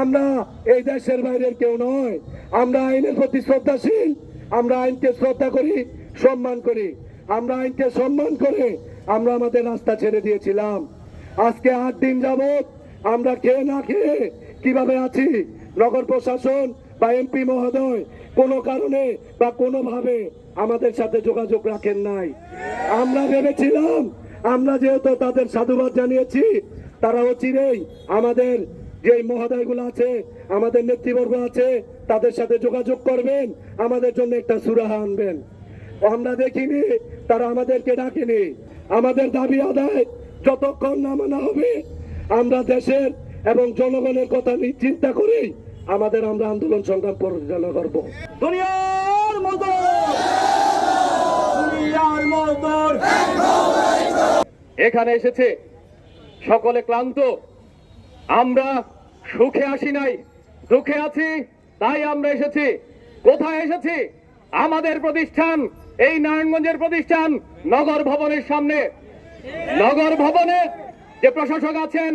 আমরা এই দেশের বাইরের কেউ নয়। আমরা আইনের প্রতি শ্রদ্ধাশীল। আমরা আইনকে শ্রদ্ধা করি, সম্মান করি। আমরা আইনকে সম্মান করে আমরা আমাদের রাস্তা ছেড়ে দিয়েছিলাম। আজকে 8 দিন যাবত আমরা খেয়ে না খেয়ে কিভাবে আছি, নগর প্রশাসন বা এমপি মহোদয় কোনো কারণে বা কোনোভাবে আমাদের সাথে যোগাযোগ রাখেন নাই। আমরা ভেবেছিলাম আমরা যেহেতু তাদের সাধুবাদ জানিয়েছি, তারা অচিরেই আমাদের যে মহোদয়গুলো আছে, আমাদের নেতৃবর্গ আছে, তাদের সাথে যোগাযোগ করবেন, আমাদের জন্য একটা সুরাহা আনবেন। আমরা দেখিনি, তারা আমাদেরকে ডাকেনি। আমাদের দাবি আদায় যতক্ষণ না মানা হবে, আমরা দেশের এবং জনগণের কথা চিন্তা করেই আমরা আন্দোলন সংগ্রাম পরিচালনা করব। এখানে এসেছে সকলে ক্লান্ত। আমরা সুখে আসি নাই, দুঃখে আছি, তাই আমরা এসেছি। কোথায় এসেছি? আমাদের প্রতিষ্ঠান, এই নারায়ণগঞ্জের প্রতিষ্ঠান নগর ভবনের সামনে। নগর ভবনে যে প্রশাসক আছেন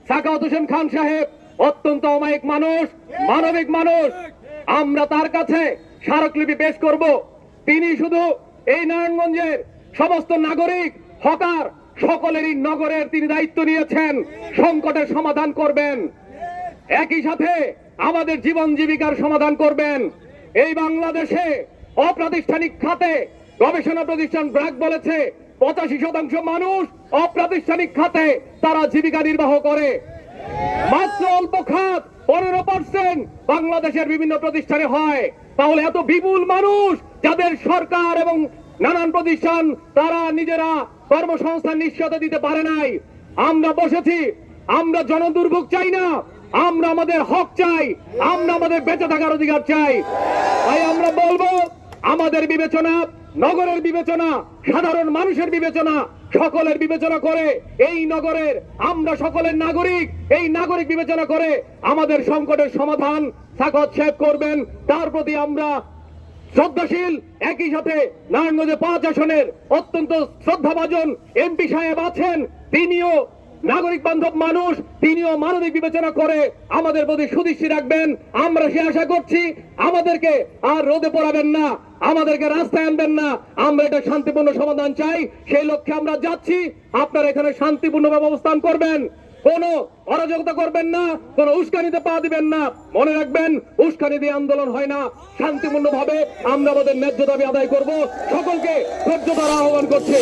সাখাওয়াত হোসেন খান সাহেব, অত্যন্ত অমায়িক মানুষ, মানবিক মানুষ। আমরা তার কাছে স্মারকলিপি পেশ করব। তিনি শুধু এই নারায়ণগঞ্জের সমস্ত নাগরিক, হকার সকলেরই নগরের তিনি দায়িত্ব নিয়েছেন, সংকটের সমাধান করবেন, একই সাথে আমাদের জীবন জীবিকার সমাধান করবেন। এই বাংলাদেশে অপ্রাতিষ্ঠানিক খাতে গবেষণা প্রতিষ্ঠান ব্র্যাক বলেছে 85% মানুষ অপ্রাতিষ্ঠানিক খাতে তারা জীবিকা নির্বাহ করে। মাত্র অল্প খাত 15% বাংলাদেশের বিভিন্ন প্রতিষ্ঠানে হয়। তাহলে এত বিপুল মানুষ যাদের সরকার এবং নানান প্রতিষ্ঠান তারা নিজেরা কর্মসংস্থান নিশ্চয়তা দিতে পারে নাই। আমরা বসেছি, আমরা জনদুর্ভোগ চাই না, আমরা আমাদের হক চাই, আমরা আমাদের বেঁচে থাকার অধিকার চাই। তাই আমরা বলবো, আমাদের বিবেচনা, নগরের বিবেচনা, সাধারণ মানুষের বিবেচনা, সকলের বিবেচনা করে এই নগরের আমরা সকলের নাগরিক, এই নাগরিক বিবেচনা করে আমাদের সংকটের সমাধান সাখাওয়াত সাহেব করবেন, তার প্রতি আমরা শ্রদ্ধাশীল। একই সাথে নারায়ণগঞ্জে 5 আসনের অত্যন্ত শ্রদ্ধাভাজন এমপি সাহেব আছেন, তিনিও নাগরিক বান্ধব মানুষ, তিনিও মানবিক বিবেচনা করে আমাদের প্রতি সুদৃষ্টি রাখবেন। আমরা সে আশা করছি আমাদেরকে আর রোদে পড়াবেন না, আমাদেরকে রাস্তায় আনবেন না। আমরা এটা শান্তিপূর্ণ সমাধান চাই, সেই লক্ষ্যে আমরা যাচ্ছি। আপনারা এখানে শান্তিপূর্ণভাবে অবস্থান করবেন, কোনো অরাজকতা করবেন না, কোনো উস্কানিতে পা দিবেন না। মনে রাখবেন, উস্কানি দিয়ে আন্দোলন হয় না। শান্তিপূর্ণভাবে আমরা আমাদের ন্যায্য দাবি আদায় করব। সকলকে ধৈর্য ধরার আহ্বান করছি।